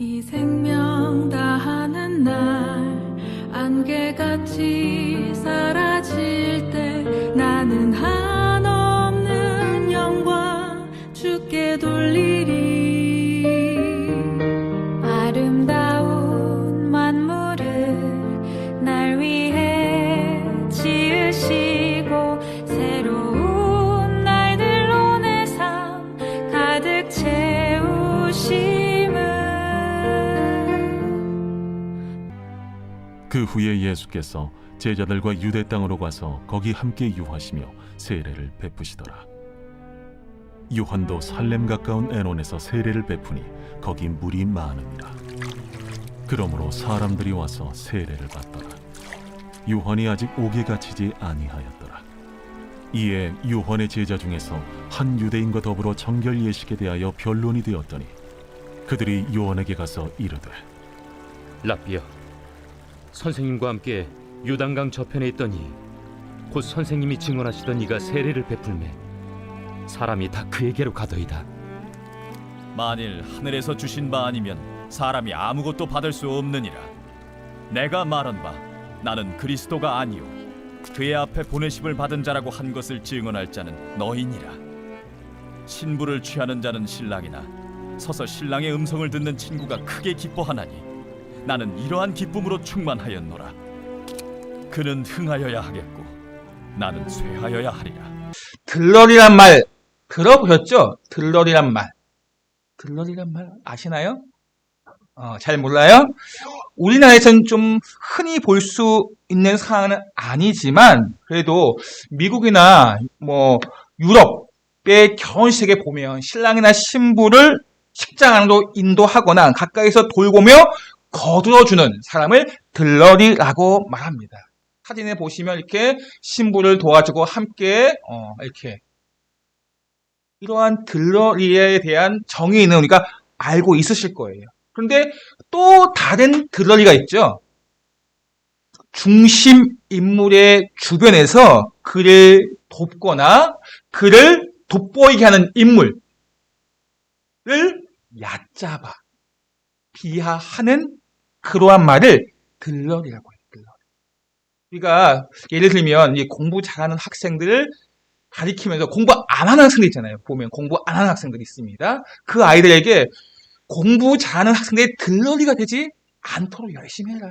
이 생명 다하는 날 안개같이 사라질 때 나는 한없는 영광 주께 돌리리. 아름다운 만물을 날 위해 지으시고 새로운 날들로 내 삶 가득 채우심을. 그 후에 예수께서 제자들과 유대 땅으로 가서 거기 함께 유하시며 세례를 베푸시더라. 요한도 살렘 가까운 에논에서 세례를 베푸니 거기 물이 많으니라. 그러므로 사람들이 와서 세례를 받더라. 요한이 아직 옥에 갇히지 아니하였더라. 이에 요한의 제자 중에서 한 유대인과 더불어 정결 예식에 대하여 변론이 되었더니 그들이 요한에게 가서 이르되, 랍비여, 선생님과 함께 요단강 저편에 있더니 곧 선생님이 증언하시던 이가 세례를 베풀매 사람이 다 그에게로 가더이다. 만일 하늘에서 주신 바 아니면 사람이 아무것도 받을 수 없느니라. 내가 말한 바 나는 그리스도가 아니요 그의 앞에 보내심을 받은 자라고 한 것을 증언할 자는 너희니라. 신부를 취하는 자는 신랑이나 서서 신랑의 음성을 듣는 친구가 크게 기뻐하나니 나는 이러한 기쁨으로 충만하였노라. 그는 흥하여야 하겠고 나는 쇠하여야 하리라. 들러리란 말 들어보셨죠? 들러리란 말 아시나요? 잘 몰라요? 우리나라에서는 좀 흔히 볼 수 있는 상황은 아니지만 그래도 미국이나 유럽의 결혼식에 보면 신랑이나 신부를 식장 안으로 인도하거나 가까이서 돌보며 거들어주는 사람을 들러리라고 말합니다. 사진에 보시면 이렇게 신부를 도와주고 함께 이렇게 이러한 들러리에 대한 정의는 우리가 알고 있으실 거예요. 그런데 또 다른 들러리가 있죠. 중심 인물의 주변에서 그를 돕거나 그를 돋보이게 하는 인물을 얕잡아 비하하는 그러한 말을 들러리라고 해요. 들러리. 우리가 예를 들면 공부 잘하는 학생들을 가리키면서 공부 안 하는 학생들 있잖아요. 보면 공부 안 하는 학생들이 있습니다. 그 아이들에게 공부 잘하는 학생들이 들러리가 되지 않도록 열심히 해라.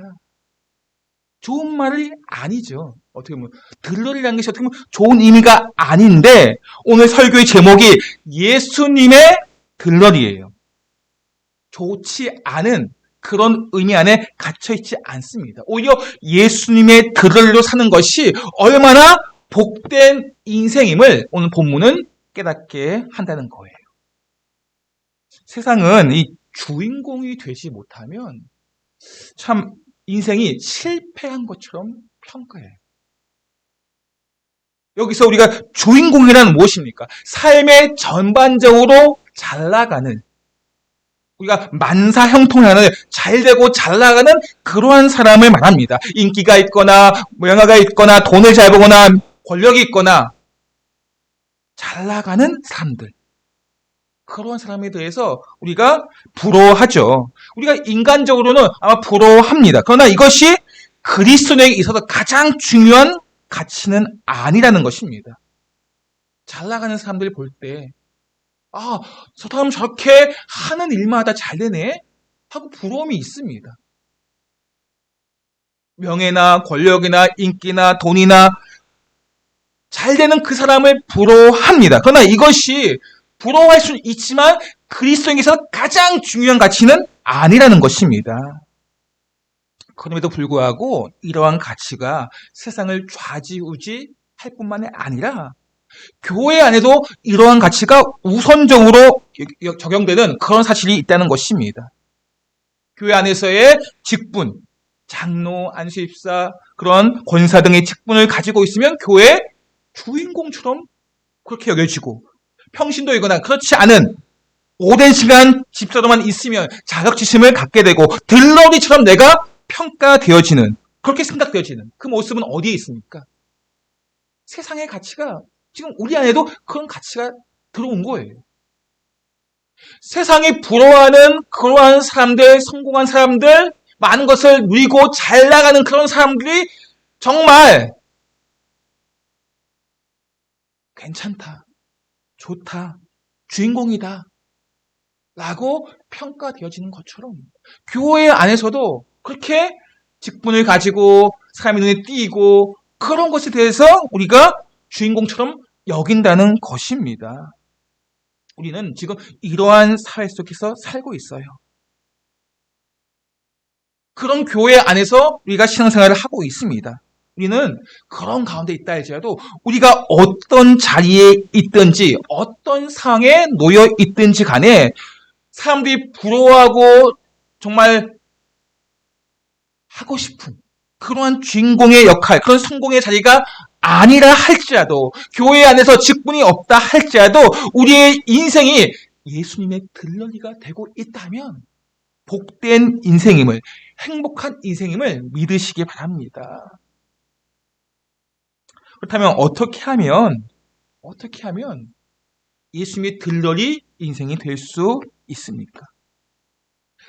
좋은 말이 아니죠. 어떻게 보면 들러리라는 것이 어떻게 보면 좋은 의미가 아닌데 오늘 설교의 제목이 예수님의 들러리예요. 좋지 않은 그런 의미 안에 갇혀있지 않습니다. 오히려 예수님의 들러리로 사는 것이 얼마나 복된 인생임을 오늘 본문은 깨닫게 한다는 거예요. 세상은 이 주인공이 되지 못하면 참 인생이 실패한 것처럼 평가해요. 여기서 우리가 주인공이란 무엇입니까? 삶의 전반적으로 잘 나가는, 우리가 만사형통하는 잘되고 잘 나가는 그러한 사람을 말합니다. 인기가 있거나 명예가 있거나 돈을 잘 벌거나 권력이 있거나 잘 나가는 사람들, 그러한 사람에 대해서 우리가 부러워하죠. 우리가 인간적으로는 아마 부러워합니다. 그러나 이것이 그리스도인에게 있어서 가장 중요한 가치는 아니라는 것입니다. 잘 나가는 사람들을 볼 때 저 사람 저렇게 하는 일마다 잘 되네 하고 부러움이 있습니다. 명예나 권력이나 인기나 돈이나 잘 되는 그 사람을 부러워합니다. 그러나 이것이 부러워할 수는 있지만 그리스도인에게서 가장 중요한 가치는 아니라는 것입니다. 그럼에도 불구하고 이러한 가치가 세상을 좌지우지할 뿐만이 아니라 교회 안에도 이러한 가치가 우선적으로 적용되는 그런 사실이 있다는 것입니다. 교회 안에서의 직분, 장로, 안수집사, 그런 권사 등의 직분을 가지고 있으면 교회 주인공처럼 그렇게 여겨지고, 평신도이거나 그렇지 않은 오랜 시간 집사로만 있으면 자격지심을 갖게 되고 들러리처럼 내가 평가되어지는, 그렇게 생각되어지는 그 모습은 어디에 있습니까? 세상의 가치가 지금 우리 안에도 그런 가치가 들어온 거예요. 세상이 부러워하는 그러한 사람들, 성공한 사람들, 많은 것을 누리고 잘 나가는 그런 사람들이 정말 괜찮다, 좋다, 주인공이다 라고 평가되어지는 것처럼 교회 안에서도 그렇게 직분을 가지고 사람의 눈에 띄고 그런 것에 대해서 우리가 주인공처럼 여긴다는 것입니다. 우리는 지금 이러한 사회 속에서 살고 있어요. 그런 교회 안에서 우리가 신앙생활을 하고 있습니다. 우리는 그런 가운데 있다 할지라도 우리가 어떤 자리에 있든지 어떤 상황에 놓여 있든지 간에 사람들이 부러워하고 정말 하고 싶은 그러한 주인공의 역할, 그런 성공의 자리가 아니라 할지라도 교회 안에서 직분이 없다 할지라도 우리의 인생이 예수님의 들러리가 되고 있다면 복된 인생임을, 행복한 인생임을 믿으시기 바랍니다. 그렇다면 어떻게 하면 예수님의 들러리 인생이 될 수 있습니까?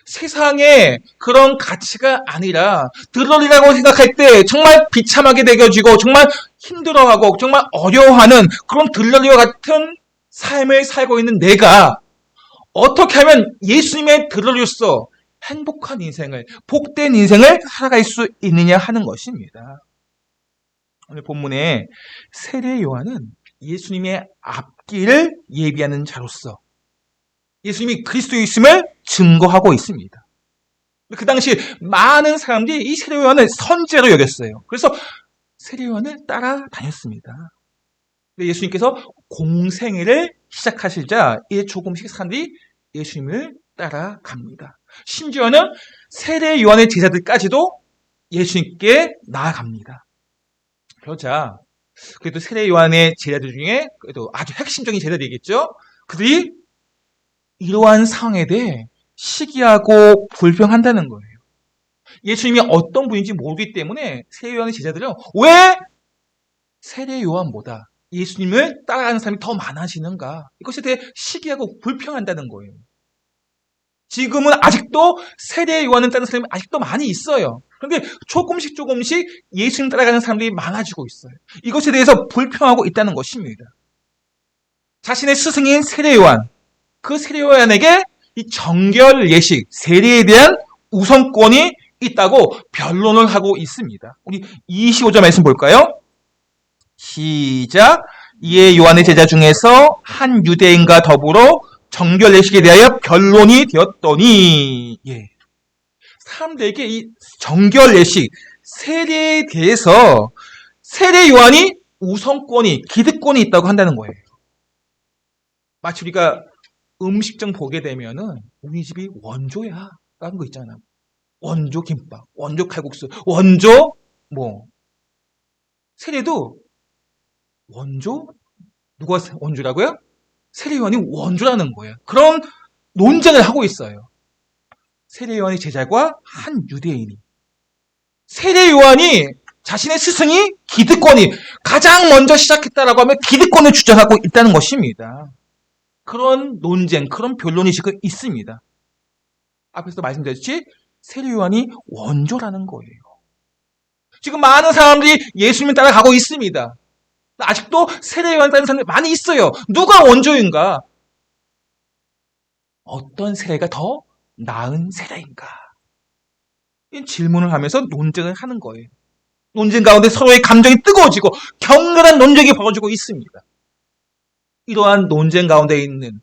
세상에 그런 가치가 아니라 들러리라고 생각할 때 정말 비참하게 되어지고 정말 힘들어하고 정말 어려워하는 그런 들러리와 같은 삶을 살고 있는 내가 어떻게 하면 예수님의 들러리로서 행복한 인생을, 복된 인생을 살아갈 수 있느냐 하는 것입니다. 오늘 본문에 세례 요한은 예수님의 앞길을 예비하는 자로서 예수님이 그리스도이심을 증거하고 있습니다. 그 당시 많은 사람들이 이 세례 요한을 선지자로 여겼어요. 그래서 세례 요한을 따라다녔습니다. 예수님께서 공생애를 시작하시자 이제 조금씩 사람들이 예수님을 따라갑니다. 심지어는 세례 요한의 제자들까지도 예수님께 나아갑니다. 그러자 그래도 세례 요한의 제자들 중에 그래도 아주 핵심적인 제자들이겠죠. 그들이 이러한 상황에 대해 시기하고 불평한다는 거예요. 예수님이 어떤 분인지 모르기 때문에 세례 요한의 제자들은 왜 세례 요한보다 예수님을 따라가는 사람이 더 많아지는가? 이것에 대해 시기하고 불평한다는 거예요. 지금은 아직도 세례 요한을 따르는 사람이 아직도 많이 있어요. 그런데 조금씩 예수님 따라가는 사람들이 많아지고 있어요. 이것에 대해서 불평하고 있다는 것입니다. 자신의 스승인 세례 요한, 그 세례 요한에게 이 정결 예식, 세례에 대한 우선권이 있다고 변론을 하고 있습니다. 우리 25절 말씀 볼까요? 시작. 이에 요한의 제자 중에서 한 유대인과 더불어 정결 예식에 대하여 변론이 되었더니, 사람들에게 이 정결 예식, 세례에 대해서 세례 요한이 우선권이, 기득권이 있다고 한다는 거예요. 마치 우리가 음식점 보게 되면은 우리 집이 원조야 라는 거 있잖아. 원조 김밥, 원조 칼국수, 원조 세례도 원조? 누가 원조라고요? 세례 요한이 원조라는 거예요. 그런 논쟁을 하고 있어요. 세례 요한의 제자과 한 유대인이. 세례 요한이 자신의 스승이 기득권이 가장 먼저 시작했다라고 하면 기득권을 주장하고 있다는 것입니다. 그런 논쟁, 그런 변론이 지금 있습니다. 앞에서 말씀드렸듯이 세례 요한이 원조라는 거예요. 지금 많은 사람들이 예수님을 따라가고 있습니다. 아직도 세례 요한 따르는 사람들이 많이 있어요. 누가 원조인가? 어떤 세례가 더 나은 세례인가? 이 질문을 하면서 논쟁을 하는 거예요. 논쟁 가운데 서로의 감정이 뜨거워지고 격렬한 논쟁이 벌어지고 있습니다. 이러한 논쟁 가운데 있는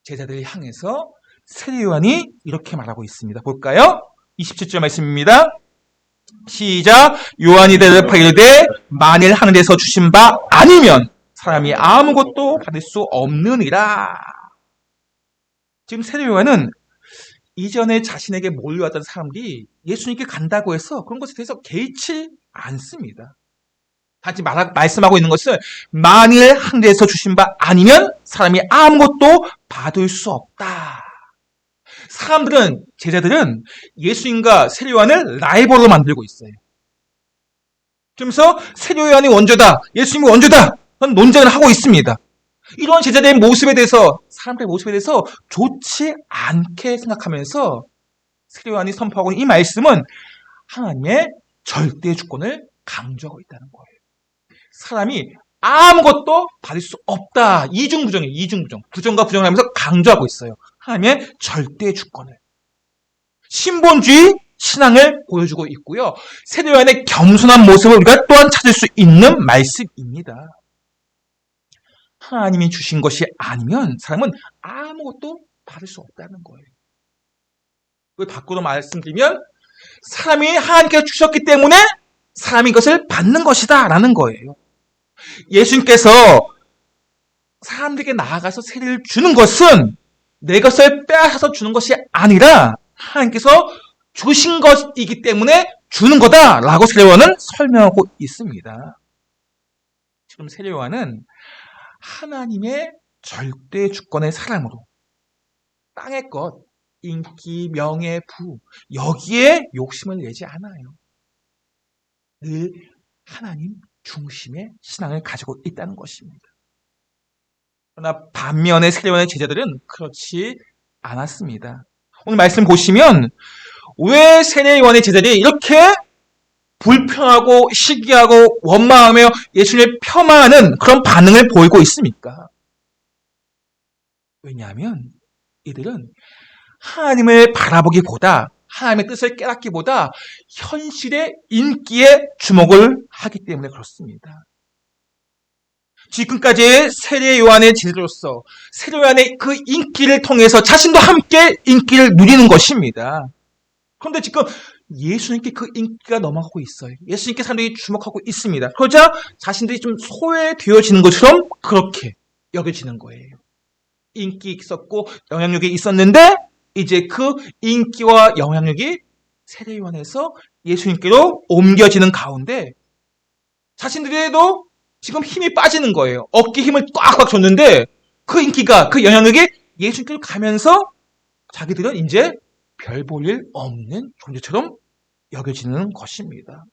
제자들을 향해서 세례 요한이 이렇게 말하고 있습니다. 볼까요? 27절 말씀입니다. 시작. 요한이 대답하기를 만일 하늘에서 주신 바 아니면 사람이 아무것도 받을 수 없느니라. 지금 세례 요한은 이전에 자신에게 몰려왔던 사람들이 예수님께 간다고 해서 그런 것에 대해서 개의치 않습니다. 다시 말씀하고 있는 것은 만일 하늘에서 주신 바 아니면 사람이 아무것도 받을 수 없다. 사람들은, 제자들은 예수님과 세례 요한을 라이벌로 만들고 있어요. 그러면서 세례 요한이 원조다, 예수님이 원조다, 그런 논쟁을 하고 있습니다. 이런 제자들의 모습에 대해서, 사람들의 모습에 대해서 좋지 않게 생각하면서 세례요한이 선포하고 있는 이 말씀은 하나님의 절대 주권을 강조하고 있다는 거예요. 사람이 아무것도 받을 수 없다. 이중부정이에요. 이중부정. 부정과 부정을 하면서 강조하고 있어요. 하나님의 절대 주권을. 신본주의 신앙을 보여주고 있고요. 세례요한의 겸손한 모습을 우리가 또한 찾을 수 있는 말씀입니다. 하나님이 주신 것이 아니면 사람은 아무것도 받을 수 없다는 거예요. 그걸 밖으로 말씀드리면 사람이 하나님께서 주셨기 때문에 사람이 이것을 받는 것이다 라는 거예요. 예수님께서 사람들에게 나아가서 세례를 주는 것은 내 것을 빼앗아서 주는 것이 아니라 하나님께서 주신 것이기 때문에 주는 거다라고 세례요한은 설명하고 있습니다. 지금 세례요한은 하나님의 절대 주권의 사람으로 땅의 것, 인기, 명예, 부 여기에 욕심을 내지 않아요. 늘 하나님 중심의 신앙을 가지고 있다는 것입니다. 그러나 반면에 세례요한의 제자들은 그렇지 않았습니다. 오늘 말씀 보시면 왜 세례요한의 제자들이 이렇게 불평하고 시기하고 원망하며 예수님을 폄하하는 그런 반응을 보이고 있습니까? 왜냐하면 이들은 하나님을 바라보기보다 하나님의 뜻을 깨닫기보다 현실의 인기에 주목을 하기 때문에 그렇습니다. 지금까지 세례요한의 제자로서 세례요한의 그 인기를 통해서 자신도 함께 인기를 누리는 것입니다. 그런데 지금 예수님께 그 인기가 넘어가고 있어요. 예수님께 사람들이 주목하고 있습니다. 그러자 자신들이 좀 소외되어지는 것처럼 그렇게 여겨지는 거예요. 인기 있었고 영향력이 있었는데 이제 그 인기와 영향력이 세례요한에서 예수님께로 옮겨지는 가운데 자신들에도 지금 힘이 빠지는 거예요. 어깨 힘을 꽉꽉 줬는데 그 인기가, 그 영향력이 예수님께로 가면서 자기들은 이제 별 볼 일 없는 존재처럼 여겨지는 것입니다.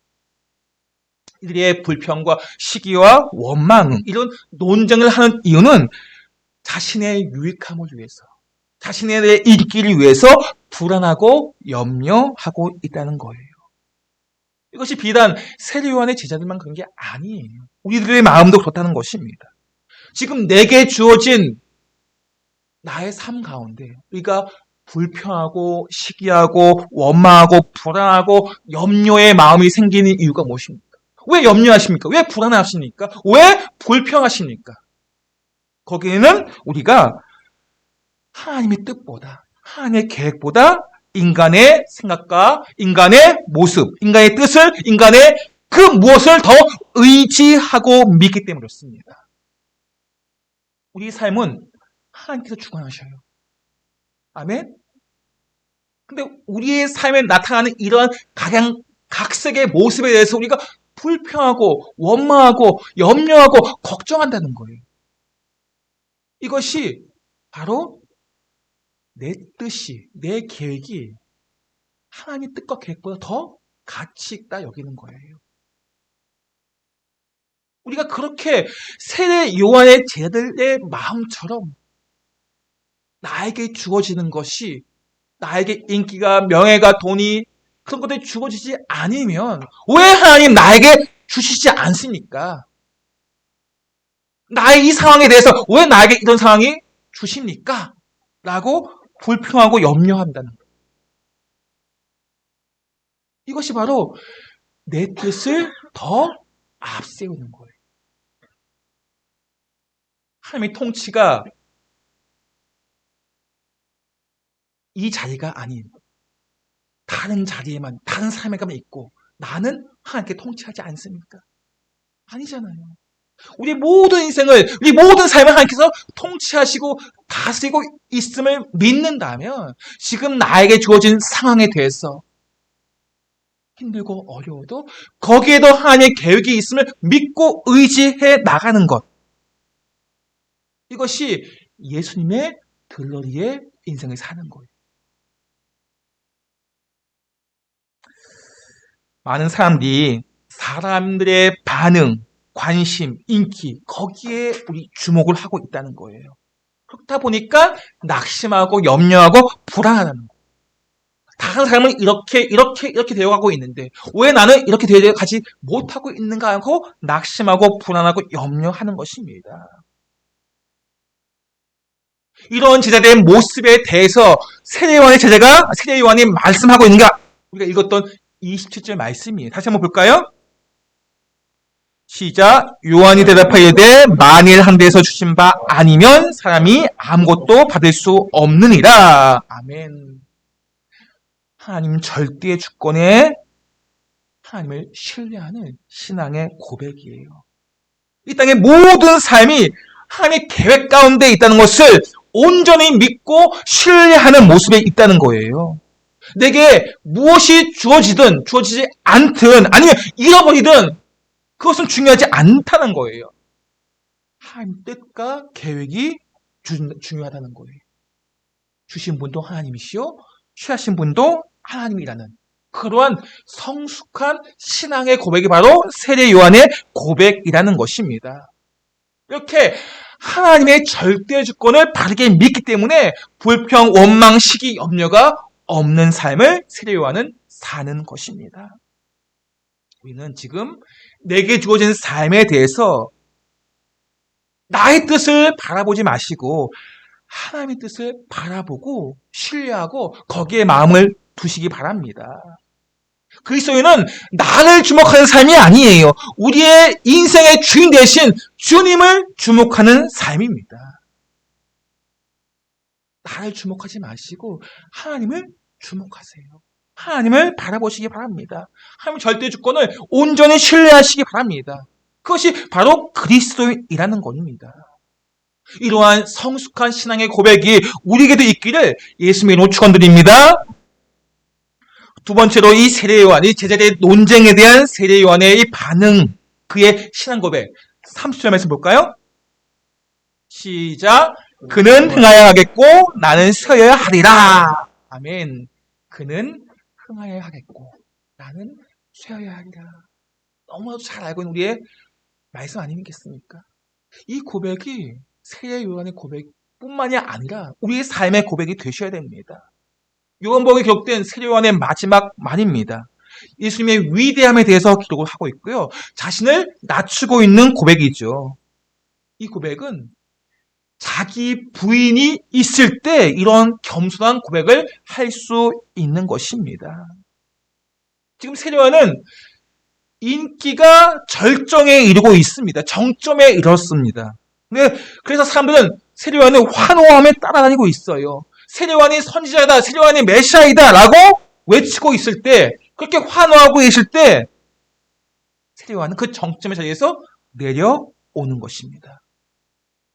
이들의 불평과 시기와 원망, 이런 논쟁을 하는 이유는 자신의 유익함을 위해서, 자신의 인기를 위해서 불안하고 염려하고 있다는 거예요. 이것이 비단 세례요한의 제자들만 그런 게 아니에요. 우리들의 마음도 그렇다는 것입니다. 지금 내게 주어진 나의 삶 가운데 우리가 불평하고 시기하고 원망하고 불안하고 염려의 마음이 생기는 이유가 무엇입니까? 왜 염려하십니까? 왜 불안하십니까? 왜 불평하십니까? 거기에는 우리가 하나님의 뜻보다, 하나님의 계획보다 인간의 생각과 인간의 모습, 인간의 뜻을, 인간의 그 무엇을 더 의지하고 믿기 때문에 그렇습니다. 우리 삶은 하나님께서 주관하셔요. 아멘? 근데 우리의 삶에 나타나는 이러한 각양각색의 모습에 대해서 우리가 불평하고 원망하고 염려하고 걱정한다는 거예요. 이것이 바로 내 뜻이, 내 계획이 하나님의 뜻과 계획보다 더 가치 있다 여기는 거예요. 우리가 그렇게 세례 요한의 제자들의 마음처럼 나에게 주어지는 것이, 나에게 인기가, 명예가, 돈이 그런 것들이 주어지지 않으면 왜 하나님 나에게 주시지 않습니까? 나의 이 상황에 대해서 왜 나에게 이런 상황이 주십니까? 라고 불평하고 염려한다는 거예요. 이것이 바로 내 뜻을 더 앞세우는 거예요. 하나님의 통치가 이 자리가 아닌 다른 자리에만, 다른 사람에게만 있고 나는 하나님께 통치하지 않습니까? 아니잖아요. 우리 모든 인생을, 우리 모든 삶을 하나님께서 통치하시고 다스리고 있음을 믿는다면 지금 나에게 주어진 상황에 대해서 힘들고 어려워도 거기에도 하나님의 계획이 있음을 믿고 의지해 나가는 것. 이것이 예수님의 들러리의 인생을 사는 거예요. 많은 사람들이 사람들의 반응, 관심, 인기 거기에 우리 주목을 하고 있다는 거예요. 그렇다 보니까 낙심하고 염려하고 불안하다는 거예요. 다른 사람은 이렇게 되어가고 있는데 왜 나는 이렇게 되어가지 못하고 있는가 하고 낙심하고 불안하고 염려하는 것입니다. 이런 제자들의 모습에 대해서 세례 요한이 말씀하고 있는가? 우리가 읽었던 27절 말씀이에요. 다시 한번 볼까요? 시작. 요한이 대답하여되 만일 한 데서 주신 바 아니면 사람이 아무것도 받을 수 없느니라. 아멘. 하나님 절대의 주권에 하나님을 신뢰하는 신앙의 고백이에요. 이 땅의 모든 삶이 하나님의 계획 가운데 있다는 것을 온전히 믿고 신뢰하는 모습에 있다는 거예요. 내게 무엇이 주어지지 않든 아니면 잃어버리든 그것은 중요하지 않다는 거예요. 하나님 뜻과 계획이 중요하다는 거예요. 주신 분도 하나님이시요 취하신 분도 하나님이라는 그러한 성숙한 신앙의 고백이 바로 세례 요한의 고백이라는 것입니다. 이렇게 하나님의 절대 주권을 바르게 믿기 때문에 불평, 원망, 시기, 염려가 없는 삶을 세례 요한은 사는 것입니다. 우리는 지금 내게 주어진 삶에 대해서 나의 뜻을 바라보지 마시고 하나님의 뜻을 바라보고 신뢰하고 거기에 마음을 두시기 바랍니다. 그리스도인은 나를 주목하는 삶이 아니에요. 우리의 인생의 주인 대신 주님을 주목하는 삶입니다. 나를 주목하지 마시고 하나님을 주목하세요. 하나님을 바라보시기 바랍니다. 하나님 절대 주권을 온전히 신뢰하시기 바랍니다. 그것이 바로 그리스도인이라는 것입니다. 이러한 성숙한 신앙의 고백이 우리에게도 있기를 예수님의 이름으로 축원드립니다. 두 번째로 이 세례 요한, 이 제자들의 논쟁에 대한 세례 요한의 이 반응, 그의 신앙 고백. 30절 말씀 볼까요? 시작. 그는 흥하여야 하겠고 나는 쇠어야 하리라. 아멘. 그는 흥하여야 하겠고 나는 쇠어야 하리라. 너무나도 잘 알고 있는 우리의 말씀 아니겠습니까? 이 고백이 세례 요한의 고백뿐만이 아니라 우리의 삶의 고백이 되셔야 됩니다. 요한복음에 기록된 세례 요한의 마지막 말입니다. 예수님의 위대함에 대해서 기록을 하고 있고요. 자신을 낮추고 있는 고백이죠. 이 고백은 자기 부인이 있을 때 이런 겸손한 고백을 할 수 있는 것입니다. 지금 세례 요한은 인기가 절정에 이르고 있습니다. 정점에 이르렀습니다. 그래서 사람들은 세례 요한을 환호하며 따라다니고 있어요. 세례 요한이 선지자다, 세례 요한이 메시아이다 라고 외치고 있을 때, 그렇게 환호하고 계실 때 세례 요한은 그 정점의 자리에서 내려오는 것입니다.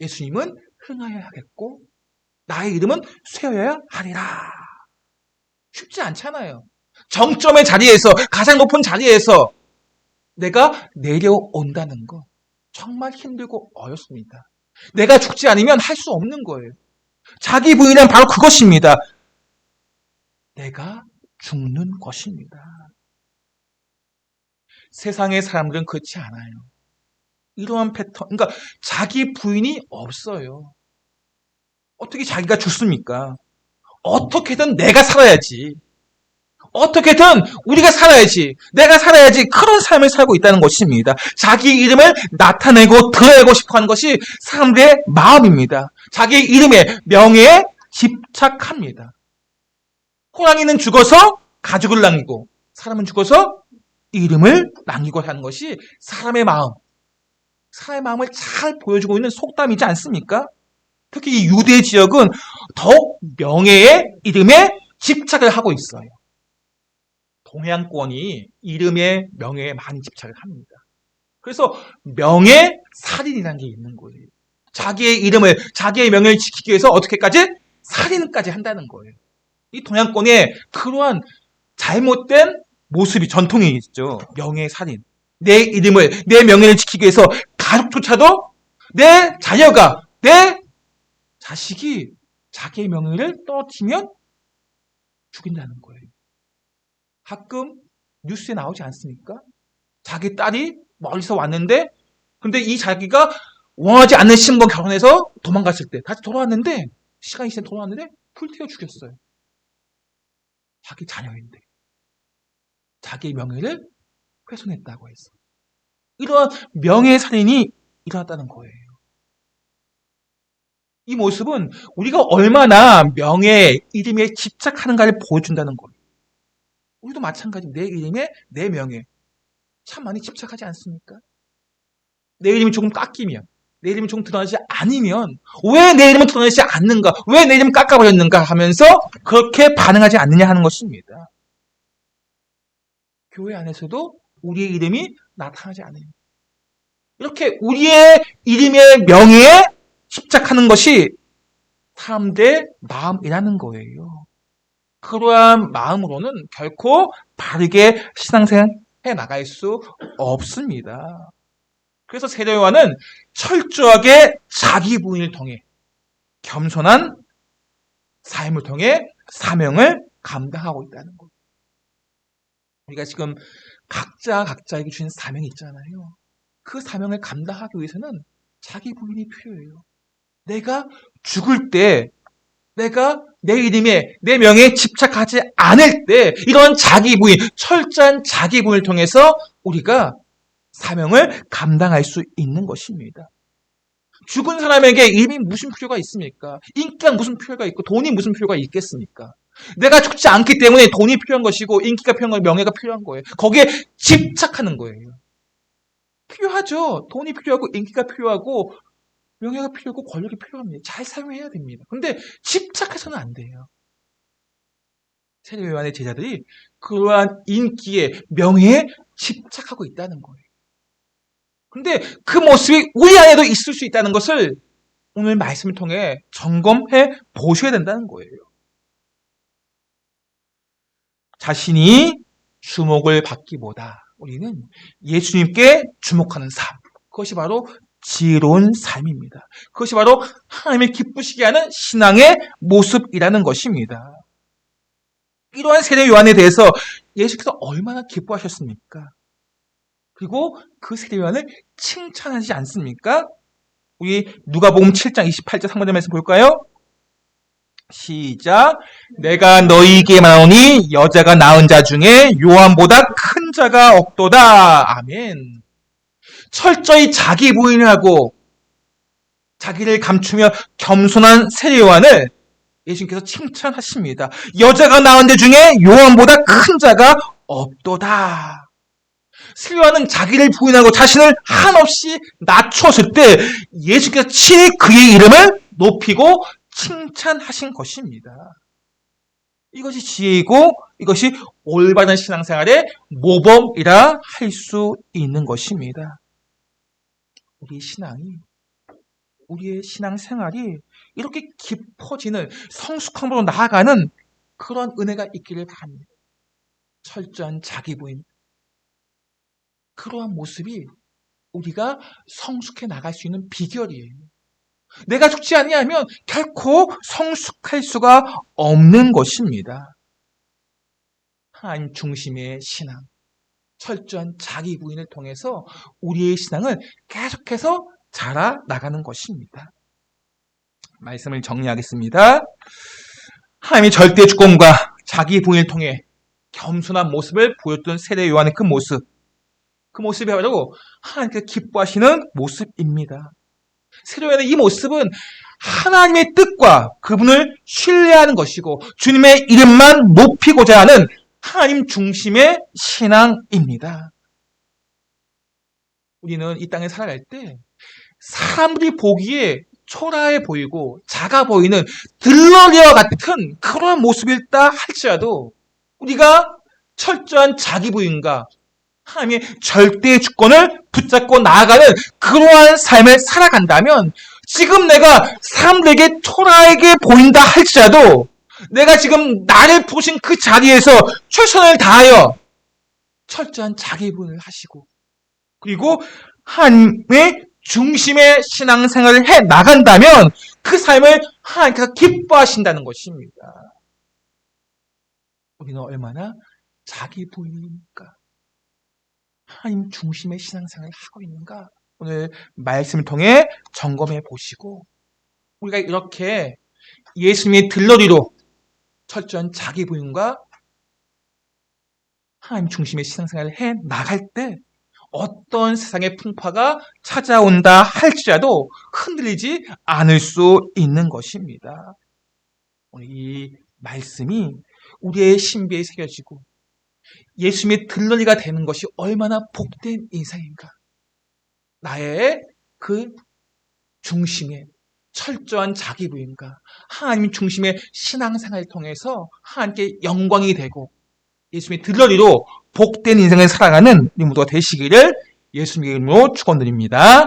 예수님은 흥하여야 하겠고 나의 이름은 쇠어야 하리라. 쉽지 않잖아요. 정점의 자리에서, 가장 높은 자리에서 내가 내려온다는 거 정말 힘들고 어렵습니다. 내가 죽지 않으면 할 수 없는 거예요. 자기 부인은 바로 그것입니다. 내가 죽는 것입니다. 세상의 사람들은 그렇지 않아요. 이러한 패턴, 그러니까 자기 부인이 없어요. 어떻게 자기가 죽습니까? 어떻게든 내가 살아야지. 어떻게든 우리가 살아야지. 내가 살아야지. 그런 삶을 살고 있다는 것입니다. 자기 이름을 나타내고 드러내고 싶어하는 것이 사람들의 마음입니다. 자기 이름에, 명예에 집착합니다. 호랑이는 죽어서 가죽을 남기고 사람은 죽어서 이름을 남기고 하는 것이 사람의 마음. 사람의 마음을 잘 보여주고 있는 속담이지 않습니까? 특히 이 유대 지역은 더욱 명예의 이름에 집착을 하고 있어요. 동양권이 이름의 명예에 많이 집착을 합니다. 그래서 명예살인이라는 게 있는 거예요. 자기의 이름을, 자기의 명예를 지키기 위해서 어떻게까지? 살인까지 한다는 거예요. 이 동양권에 그러한 잘못된 모습이, 전통이 있죠. 명예살인. 내 이름을, 내 명예를 지키기 위해서 가족조차도 내 자녀가, 내 자식이 자기의 명예를 떨어뜨리면 죽인다는 거예요. 가끔 뉴스에 나오지 않습니까? 자기 딸이 멀리서 왔는데 근데 이 자기가 원하지 않는 신부와 결혼해서 도망갔을 때 다시 돌아왔는데 시간이 지나 돌아왔는데 불태워 죽였어요. 자기 자녀인데 자기의 명예를 훼손했다고 해서 이러한 명예살인이 일어났다는 거예요. 이 모습은 우리가 얼마나 명예, 이름에 집착하는가를 보여준다는 거예요. 우리도 마찬가지 내 이름에 내 명예 참 많이 집착하지 않습니까? 내 이름이 조금 깎이면 내 이름이 조금 드러나지 않으면 왜 내 이름은 드러나지 않는가? 왜 내 이름은 깎아버렸는가? 하면서 그렇게 반응하지 않느냐 하는 것입니다. 교회 안에서도 우리의 이름이 나타나지 않아요. 이렇게 우리의 이름의 명예에 집착하는 것이 사람들의 마음이라는 거예요. 그러한 마음으로는 결코 바르게 신앙생활 해 나갈 수 없습니다. 그래서 세례 요한은 철저하게 자기 부인을 통해 겸손한 삶을 통해 사명을 감당하고 있다는 거예요. 우리가 지금 각자에게 주신 사명이 있잖아요. 그 사명을 감당하기 위해서는 자기 부인이 필요해요. 내가 죽을 때 내가 내 이름에 내 명예에 집착하지 않을 때 이런 자기 부인, 철저한 자기 부인을 통해서 우리가 사명을 감당할 수 있는 것입니다. 죽은 사람에게 이름이 무슨 필요가 있습니까? 인기가 무슨 필요가 있고 돈이 무슨 필요가 있겠습니까? 내가 죽지 않기 때문에 돈이 필요한 것이고 인기가 필요한 거예요. 명예가 필요한 거예요. 거기에 집착하는 거예요. 필요하죠. 돈이 필요하고 인기가 필요하고 명예가 필요하고 권력이 필요합니다. 잘 사용해야 됩니다. 근데 집착해서는 안 돼요. 세례 요한의 제자들이 그러한 인기에 명예에 집착하고 있다는 거예요. 근데 그 모습이 우리 안에도 있을 수 있다는 것을 오늘 말씀을 통해 점검해 보셔야 된다는 거예요. 자신이 주목을 받기보다 우리는 예수님께 주목하는 삶. 그것이 바로 지혜로운 삶입니다. 그것이 바로 하나님을 기쁘시게 하는 신앙의 모습이라는 것입니다. 이러한 세례 요한에 대해서 예수께서 얼마나 기뻐하셨습니까? 그리고 그 세례 요한을 칭찬하지 않습니까? 우리 누가복음 7장 28절 상반절 말씀 볼까요? 시작. 내가 너희에게 말하노니 여자가 낳은 자 중에 요한보다 큰 자가 없도다. 아멘. 철저히 자기 부인을 하고 자기를 감추며 겸손한 세례 요한을 예수님께서 칭찬하십니다. 여자가 낳은 자 중에 요한보다 큰 자가 없도다. 세례 요한은 자기를 부인하고 자신을 한없이 낮추었을 때 예수께서 친히 그의 이름을 높이고 칭찬하신 것입니다. 이것이 지혜이고 이것이 올바른 신앙생활의 모범이라 할 수 있는 것입니다. 우리의 신앙생활이 이렇게 깊어지는 성숙함으로 나아가는 그런 은혜가 있기를 바랍니다. 철저한 자기 부인, 그러한 모습이 우리가 성숙해 나갈 수 있는 비결이에요. 내가 죽지 아니하면 결코 성숙할 수가 없는 것입니다. 하나님 중심의 신앙, 철저한 자기 부인을 통해서 우리의 신앙을 계속해서 자라나가는 것입니다. 말씀을 정리하겠습니다. 하나님의 절대 주권과 자기 부인을 통해 겸손한 모습을 보였던 세례 요한의 그 모습이 바로 하나님께서 기뻐하시는 모습입니다. 세례 요한의 이 모습은 하나님의 뜻과 그분을 신뢰하는 것이고 주님의 이름만 높이고자 하는 하나님 중심의 신앙입니다. 우리는 이 땅에 살아갈 때 사람들이 보기에 초라해 보이고 작아 보이는 들러리와 같은 그런 모습일 다 할지라도 우리가 철저한 자기 부인과 하나님의 절대 주권을 붙잡고 나아가는 그러한 삶을 살아간다면 지금 내가 사람들에게 초라하게 보인다 할지라도 내가 지금 나를 부르신 그 자리에서 최선을 다하여 철저한 자기 부인을 하시고 그리고 하나님의 중심의 신앙생활을 해 나간다면 그 삶을 하나님께서 기뻐하신다는 것입니다. 우리는 얼마나 자기 부인입니까? 하나님 중심의 신앙생활을 하고 있는가? 오늘 말씀을 통해 점검해 보시고 우리가 이렇게 예수님의 들러리로 철저한 자기 부인과 하나님 중심의 신앙생활을 해 나갈 때 어떤 세상의 풍파가 찾아온다 할지라도 흔들리지 않을 수 있는 것입니다. 오늘 이 말씀이 우리의 신비에 새겨지고 예수님의 들러리가 되는 것이 얼마나 복된 인생인가. 나의 그 중심의 철저한 자기 부인과 하나님 중심의 신앙생활을 통해서 하나님께 영광이 되고 예수님의 들러리로 복된 인생을 살아가는 우리 모두가 되시기를 예수님의 이름으로 축원드립니다.